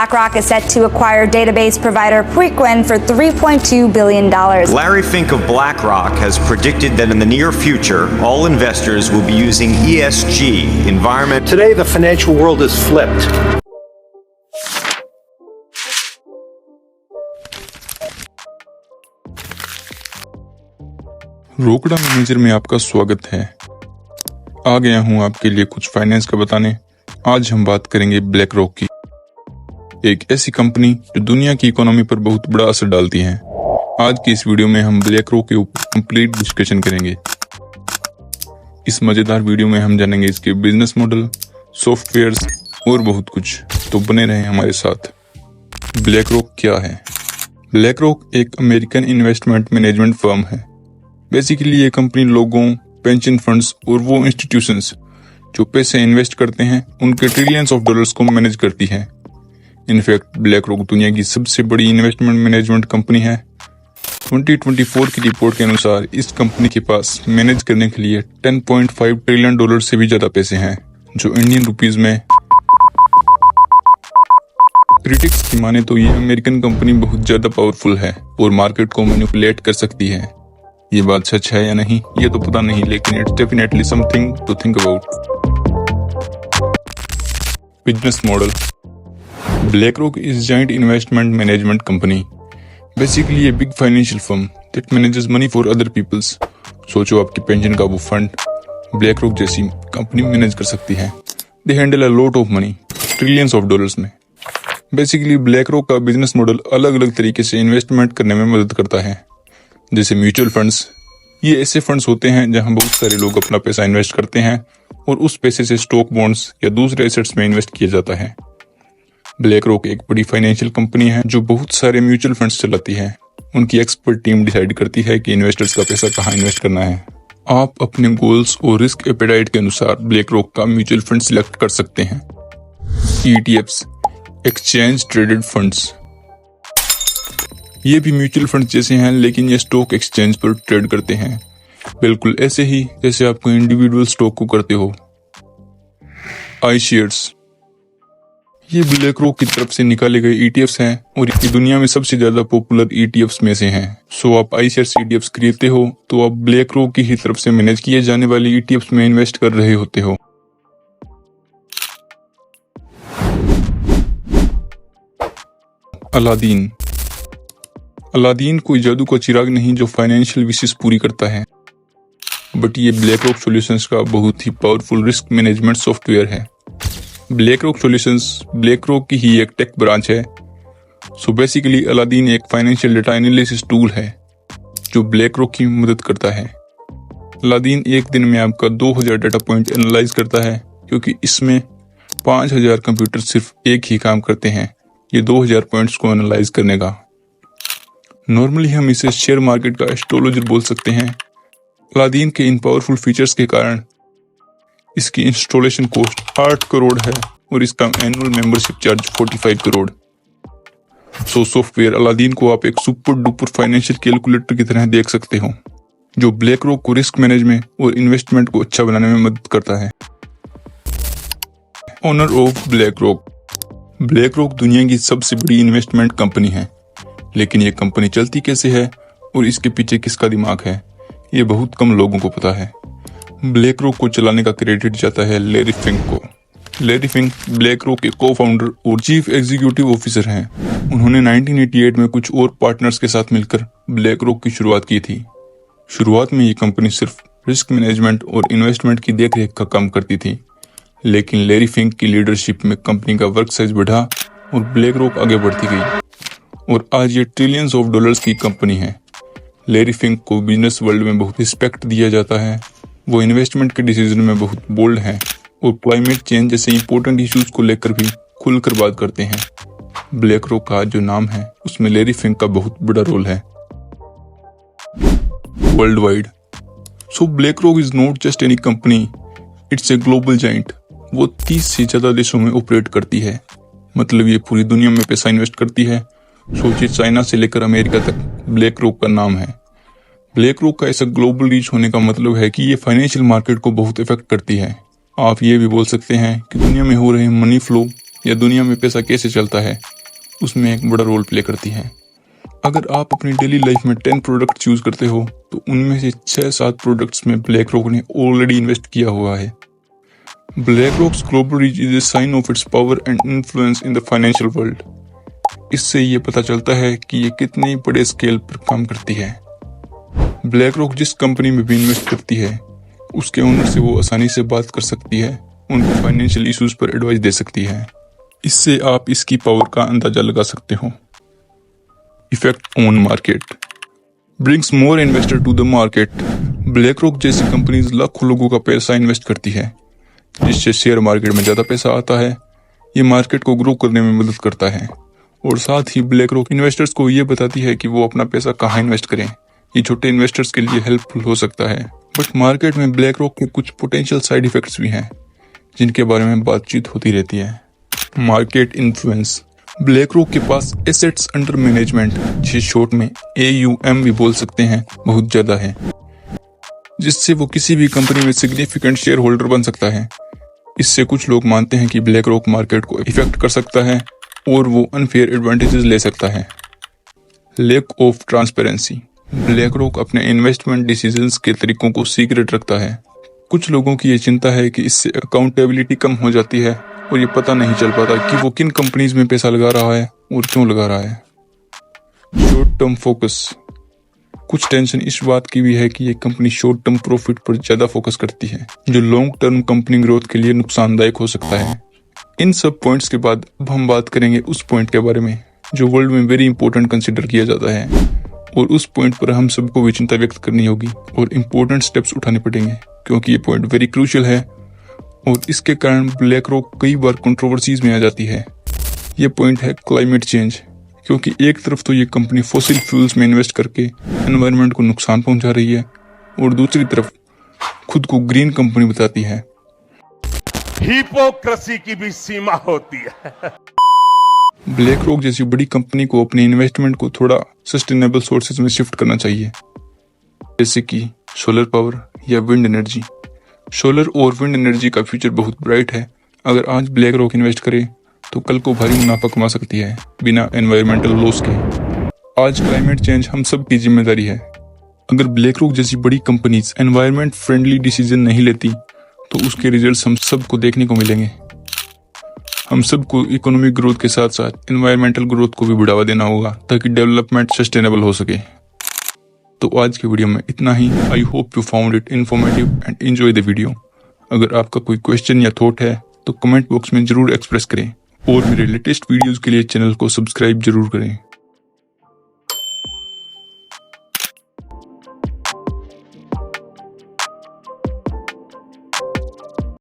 BlackRock is set to acquire database provider Preqin for $3.2 billion. Larry Fink of BlackRock has predicted that in the near future, all investors will be using ESG, environment. Today, the financial world is flipped. रोकड़ा manager में आपका स्वागत है। आ गया हूं आपके लिए कुछ फाइनेंस का बताने। आज हम बात करेंगे ब्लैक रॉक की, एक ऐसी कंपनी जो दुनिया की इकोनॉमी पर बहुत बड़ा असर डालती है। आज की इस वीडियो में हम ब्लैक रॉक के ऊपर कंप्लीट डिस्कशन करेंगे। इस मजेदार वीडियो में हम जानेंगे इसके बिजनेस मॉडल, सॉफ्टवेयर्स और बहुत कुछ, तो बने रहें हमारे साथ। ब्लैक रॉक क्या है? ब्लैक रॉक एक अमेरिकन इन्वेस्टमेंट मैनेजमेंट फर्म है। बेसिकली ये कंपनी लोगों, पेंशन फंड्स और वो इंस्टीट्यूशंस जो पैसे इन्वेस्ट करते हैं उनके ट्रिलियंस ऑफ डॉलर्स को मैनेज करती है। इनफैक्ट ब्लैक रॉक दुनिया की सबसे बड़ी इन्वेस्टमेंट मैनेजमेंट कंपनी है। 2024 की रिपोर्ट के अनुसार इस कंपनी के पास मैनेज करने के लिए 10.5 ट्रिलियन डॉलर से भी ज्यादा पैसे हैं, जो इंडियन रुपीज में। क्रिटिक्स की माने तो ये अमेरिकन कंपनी बहुत ज्यादा पावरफुल है और मार्केट को मैनिपुलेट कर सकती है। ये बात सच है या नहीं ये तो पता नहीं, लेकिन it's definitely something to think about. Business model. BlackRock is a giant investment management company, basically a big financial firm that manages money for other people's. सोचो आपकी पेंशन का वो फंड BlackRock जैसी कंपनी मैनेज कर सकती है। They handle a lot of money, trillions of dollars में। Basically BlackRock का बिजनेस मॉडल अलग अलग तरीके से इन्वेस्टमेंट करने में मदद करता है। जैसे म्यूचुअल फंड्स, ये ऐसे फंड्स होते हैं जहां बहुत सारे लोग अपना पैसा इन्वेस्ट करते हैं और उस पैसे से स्टॉक, बॉन्ड्स या दूसरे एसेट्स में इन्वेस्ट किया जाता है। BlackRock एक बड़ी फाइनेंशियल कंपनी है जो बहुत सारे म्यूचुअल फंड्स चलाती है। उनकी एक्सपर्ट टीम डिसाइड करती है कि इन्वेस्टर्स का पैसा कहाँ इन्वेस्ट करना है। आप अपने गोल्स और रिस्क एपेटाइट के अनुसार BlackRock का म्यूचुअल फंड सिलेक्ट कर सकते हैं। ETFs, एक्सचेंज ट्रेडेड फंड्स, ये भी म्यूचुअल फंड जैसे हैं, लेकिन ये स्टॉक एक्सचेंज पर ट्रेड करते हैं, बिल्कुल ऐसे ही जैसे आप कोई इंडिविजुअल स्टॉक को करते हो। iShares, ये BlackRock की तरफ से निकाले गए ETFs हैं और ये दुनिया में सबसे ज्यादा पॉपुलर ETFs में से हैं। सो आप iShares ETFs खरीदते हो तो आप BlackRock की ही तरफ से मैनेज किए जाने वाले ETFs में इन्वेस्ट कर रहे होते हो। अलादीन। अलादीन कोई जादू का चिराग नहीं जो फाइनेंशियल विशेष पूरी करता है, बट ये BlackRock सॉल्यूशंस का बहुत ही पावरफुल रिस्क मैनेजमेंट सॉफ्टवेयर है। BlackRock सॉल्यूशंस BlackRock की ही एक टेक ब्रांच है। सो बेसिकली अलादीन एक फाइनेंशियल डेटा एनालिसिस टूल है जो BlackRock की मदद करता है। अलादीन एक दिन में आपका 2000 डाटा पॉइंट एनालाइज करता है, क्योंकि इसमें 5000 कंप्यूटर सिर्फ एक ही काम करते हैं, ये 2000 पॉइंट्स को एनालाइज करने का। नॉर्मली हम इसे शेयर मार्केट का एस्ट्रोलॉजर बोल सकते हैं। अलादीन के इन पावरफुल फीचर्स के कारण इसकी इंस्टॉलेशन कॉस्ट 8 करोड़ है और इसका annual membership charge 45 crore. So software Aladdin को आप एक सुपर डुपर फाइनेंशियल कैलकुलेटर की तरह देख सकते हो, जो BlackRock को रिस्क मैनेजमेंट और इन्वेस्टमेंट को अच्छा बनाने में मदद करता है। ओनर ऑफ BlackRock दुनिया की सबसे बड़ी इन्वेस्टमेंट कंपनी है, लेकिन ये कंपनी चलती कैसे है और इसके पीछे किसका दिमाग है, ये बहुत कम लोगों को पता है। BlackRock को चलाने का क्रेडिट जाता है लैरी फिंक को। लैरी फिंक BlackRock के को-फाउंडर और चीफ एग्जीक्यूटिव ऑफिसर हैं। उन्होंने 1988 में कुछ और पार्टनर्स के साथ मिलकर BlackRock की शुरुआत की थी। शुरुआत में ये कंपनी सिर्फ रिस्क मैनेजमेंट और इन्वेस्टमेंट की देखरेख का काम करती थी, लेकिन लैरी फिंक की लीडरशिप में कंपनी का वर्क साइज बढ़ा और BlackRock आगे बढ़ती गई और आज ये ट्रिलियंस ऑफ डॉलर्स की कंपनी है। लैरी फिंक को बिजनेस वर्ल्ड में बहुत रिस्पेक्ट दिया जाता है। वो इन्वेस्टमेंट के डिसीजन में बहुत बोल्ड हैं और क्लाइमेट चेंज जैसे इंपॉर्टेंट इश्यूज को लेकर भी खुलकर बात करते हैं। BlackRock का जो नाम है उसमें लैरी फिंक का बहुत बड़ा रोल है। World wide. So BlackRock is not just any company, it's a global giant. वो 30 से ज्यादा देशों में ऑपरेट करती है, मतलब ये पूरी दुनिया में पैसा इन्वेस्ट करती है। सोचिए चाइना से लेकर अमेरिका तक BlackRock का नाम है। BlackRock का ऐसा ग्लोबल रीच होने का मतलब है कि ये फाइनेंशियल मार्केट को बहुत इफेक्ट करती है। आप ये भी बोल सकते हैं कि दुनिया में हो रहे मनी फ्लो या दुनिया में पैसा कैसे चलता है उसमें एक बड़ा रोल प्ले करती हैं। अगर आप अपनी डेली लाइफ में 10 प्रोडक्ट चूज करते हो तो उनमें से 6-7 प्रोडक्ट्स में ब्लैक रॉक ने ऑलरेडी इन्वेस्ट किया हुआ है। BlackRock's global reach is a sign of its power and influence in the financial world. इससे ये पता चलता है कि ये कितने बड़े स्केल पर काम करती है। ब्लैक रॉक जिस कंपनी में भी इन्वेस्ट करती है उसके ओनर से वो आसानी से बात कर सकती है, उनको फाइनेंशियल इश्यूज पर एडवाइस दे सकती है। इससे आप इसकी पावर का अंदाजा लगा सकते हो। Effect on market brings more investor to the market. BlackRock जैसी कंपनीज लाखों लोगों का पैसा इन्वेस्ट करती है, जिससे शेयर मार्केट में ज्यादा पैसा आता है। ये मार्केट को ग्रो करने में मदद करता है और साथ ही ब्लैक रॉक इन्वेस्टर्स को ये बताती है कि वो अपना पैसा कहाँ इन्वेस्ट करें। ये छोटे इन्वेस्टर्स के लिए हेल्पफुल हो सकता है। बट मार्केट में ब्लैक रॉक के कुछ पोटेंशियल साइड इफेक्ट्स भी हैं जिनके बारे में बातचीत होती रहती है। मार्केट इन्फ्लुएंस ब्लैक रॉक के पास एसेट्स अंडर मैनेजमेंट, जिसे शॉर्ट में AUM भी बोल सकते हैं, बहुत ज्यादा है, जिससे वो किसी भी कंपनी में सिग्निफिकेंट शेयर होल्डर बन सकता है। इससे कुछ लोग मानते हैं कि ब्लैक रॉक मार्केट को इफेक्ट कर सकता है और वो अनफेयर एडवांटेजेस ले सकता है। Lack of transparency BlackRock अपने इन्वेस्टमेंट डिसीजंस के तरीकों को सीक्रेट रखता है। कुछ लोगों की ये चिंता है कि इससे अकाउंटेबिलिटी कम हो जाती है और ये पता नहीं चल पाता कि वो किन कंपनीज में पैसा लगा रहा है और क्यों लगा रहा है। शॉर्ट टर्म फोकस कुछ टेंशन इस बात की भी है कि ये कंपनी शॉर्ट टर्म प्रॉफिट पर ज्यादा फोकस करती है, जो लॉन्ग टर्म कंपनी ग्रोथ के लिए नुकसानदायक हो सकता है। इन सब पॉइंट्स के बाद अब हम बात करेंगे उस पॉइंट के बारे में जो वर्ल्ड में वेरी इंपॉर्टेंट कंसिडर किया जाता है, और उस पॉइंट पर हम सबको भी चिंता व्यक्त करनी होगी और इम्पोर्टेंट स्टेप्स उठाने पड़ेंगे, क्योंकि ये पॉइंट वेरी क्रूशियल है और इसके कारण ब्लैक रॉक कई बार कंट्रोवर्सीज में आ जाती है। ये पॉइंट है क्लाइमेट चेंज, क्योंकि एक तरफ तो ये कंपनी फॉसिल फ्यूल्स में इन्वेस्ट करके एनवायरनमेंट को नुकसान पहुंचा रही है और दूसरी तरफ खुद को ग्रीन कंपनी बताती है। हिपोक्रेसी की भी सीमा होती है। ब्लैक रॉक जैसी बड़ी कंपनी को अपने इन्वेस्टमेंट को थोड़ा सस्टेनेबल सोर्सेज में शिफ्ट करना चाहिए, जैसे कि सोलर पावर या विंड एनर्जी। सोलर और विंड एनर्जी का फ्यूचर बहुत ब्राइट है। अगर आज ब्लैक रॉक इन्वेस्ट करे तो कल को भारी मुनाफा कमा सकती है बिना एनवायरमेंटल लॉस के। आज क्लाइमेट चेंज हम सब की जिम्मेदारी है। अगर ब्लैक रॉक जैसी बड़ी कंपनीज एनवायरमेंट फ्रेंडली डिसीजन नहीं लेती तो उसके रिजल्ट्स हम सबको देखने को मिलेंगे। हम सबको इकोनॉमिक ग्रोथ के साथ साथ एनवायरमेंटल ग्रोथ को भी बढ़ावा देना होगा ताकि डेवलपमेंट सस्टेनेबल हो सके। तो आज के वीडियो में इतना ही। I hope you found it informative and enjoy the video. अगर आपका कोई क्वेश्चन या थॉट है तो कमेंट बॉक्स में जरूर एक्सप्रेस करें और मेरे लेटेस्ट वीडियोस के लिए चैनल को सब्सक्राइब जरूर करें।